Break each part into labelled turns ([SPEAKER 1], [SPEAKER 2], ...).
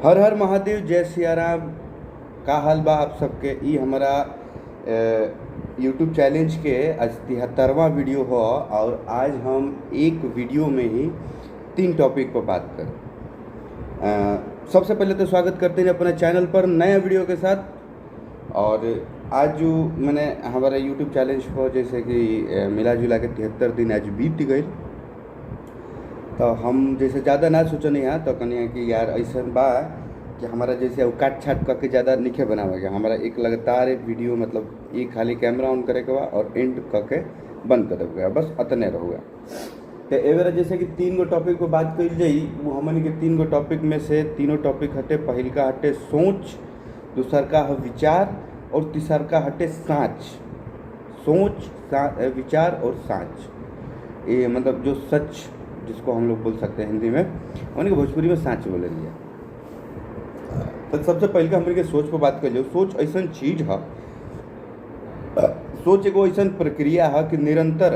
[SPEAKER 1] हर हर महादेव, जय सिया राम। का हाल बा आप सबके। ई हमारा यूट्यूब चैलेंज के आज 73वां वीडियो हो और आज हम एक वीडियो में ही 3 टॉपिक पर बात करें। सबसे पहले तो स्वागत करते हैं अपने चैनल पर नया वीडियो के साथ। और आज जो मैंने हमारा यूट्यूब चैलेंज पर जैसे कि मिला जुला के 73 दिन आज बीत गए, तो हम जैसे ज़्यादा ना सोचने यहाँ तो कहने कि यार ऐसा बा कि हमारा जैसे वो काट छाट करके ज़्यादा नहीं बनावा गया। हमारा एक लगातार एक वीडियो मतलब एक खाली कैमरा ऑन करे के बा और एंड करके बंद कर देगा, बस अतने रहुआ। तो एवरा जैसे कि 3 गो टॉपिक पर बात कल जाई, वो हमन के 3 गो टॉपिक में से तीनों टॉपिक हटे। पहल का हटे सोच, दूसर का है विचार और तीसर का हटे साँच। सोच, विचार और साँच, ये मतलब जो सच जिसको हम लोग बोल सकते हैं हिंदी में, उनके भोजपुरी में साँच बोले लिया। तो सबसे पहले का हमने सोच पर बात कर लियो। सोच ऐसा चीज है, सोच एगो ऐसा प्रक्रिया है कि निरंतर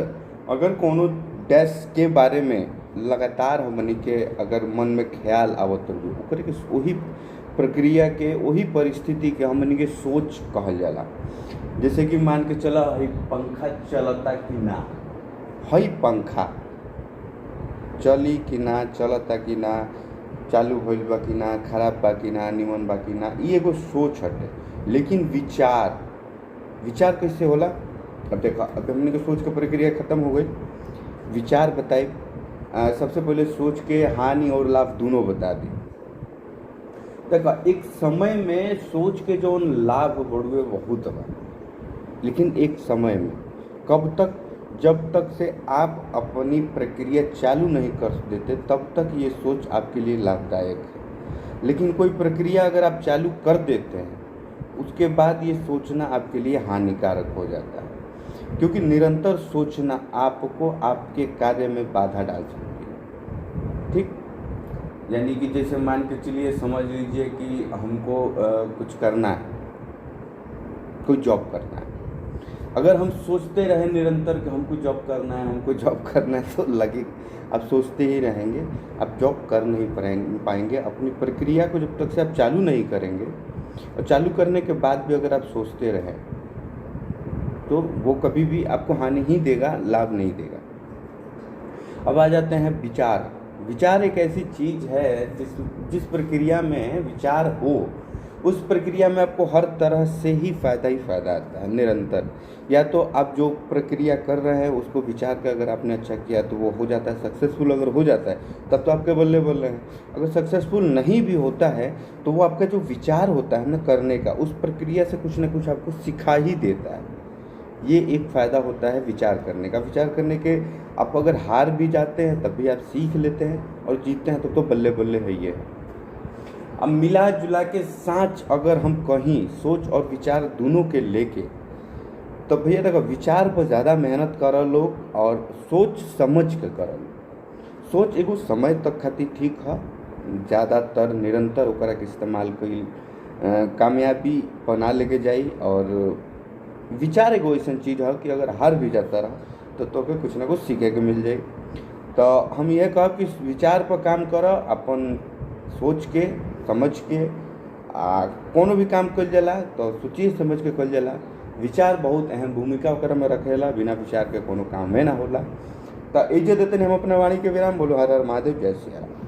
[SPEAKER 1] अगर कोनो डैश के बारे में लगातार हमनी के अगर मन में ख्याल आवत रहे के वही प्रक्रिया के वही परिस्थिति के हमनी के सोच कहल जाला। जैसे कि मान के चला है पंखा चलता कि ना, है पंखा चली कि ना, चलता कि ना, चालू भइल बा कि ना, खराब बा कि ना, निमन बा कि ना, ये एगो सोच हटे। लेकिन विचार, विचार कैसे होला? अब देखा, अब हमने के सोच की प्रक्रिया खत्म हो गई। विचार बताए। सबसे पहले सोच के हानि और लाभ दोनों बता दी। देखा, एक समय में सोच के जो लाभ बढ़ुए बहुत बा, लेकिन एक समय में कब तक? जब तक से आप अपनी प्रक्रिया चालू नहीं कर देते तब तक ये सोच आपके लिए लाभदायक है। लेकिन कोई प्रक्रिया अगर आप चालू कर देते हैं उसके बाद ये सोचना आपके लिए हानिकारक हो जाता है, क्योंकि निरंतर सोचना आपको आपके कार्य में बाधा डाल सकती है। ठीक, यानी कि जैसे मान के चलिए, समझ लीजिए कि हमको कुछ करना है, कोई जॉब करना है। अगर हम सोचते रहे निरंतर कि हमको जॉब करना है, हमको जॉब करना है, तो लगे आप सोचते ही रहेंगे, आप जॉब कर नहीं पाएंगे। अपनी प्रक्रिया को जब तक से आप चालू नहीं करेंगे और चालू करने के बाद भी अगर आप सोचते रहें तो वो कभी भी आपको हानि ही देगा, लाभ नहीं देगा। अब आ जाते हैं विचार। विचार एक ऐसी चीज़ है जिस प्रक्रिया में विचार हो उस प्रक्रिया में आपको हर तरह से ही फ़ायदा आता है निरंतर। या तो आप जो प्रक्रिया कर रहे हैं उसको विचार कर अगर आपने अच्छा किया तो वो हो जाता है सक्सेसफुल। अगर हो जाता है तब तो आपके बल्ले बल्ले हैं। अगर सक्सेसफुल नहीं भी होता है तो वो आपका जो विचार होता है ना करने का, उस प्रक्रिया से कुछ ना कुछ आपको सिखा ही देता है। ये एक फ़ायदा होता है विचार करने का। विचार करने के आप अगर हार भी जाते हैं तब भी आप सीख लेते हैं और जीतते हैं तो बल्ले बल्ले है ये। अब मिला जुला के साँच अगर हम कहीं सोच और विचार दोनों के लेके, तो भैया देखो, विचार पर ज़्यादा मेहनत कर लोग और सोच समझ के कर लो। सोच एगो समय तक खातिर ठीक है, ज़्यादातर निरंतर ओकरा के इस्तेमाल कई कामयाबी बना लेके जाई। और विचार एगो ऐसा चीज़ है कि अगर हार भी जाता रहा तो कुछ ना कुछ सीखे के मिल जाए। तो हम यह कहब कि विचार पर काम करो, अपन सोच के समझ के कोनो भी काम कल जाला तो सोचिए समझ के कल जाला। विचार बहुत अहम भूमिका ओकरा में रखेला, बिना विचार के कोनो काम में ना होला। तो इज्जत देते हम अपने वाणी के विराम। बोलो हर हर महादेव, जय सिया राम।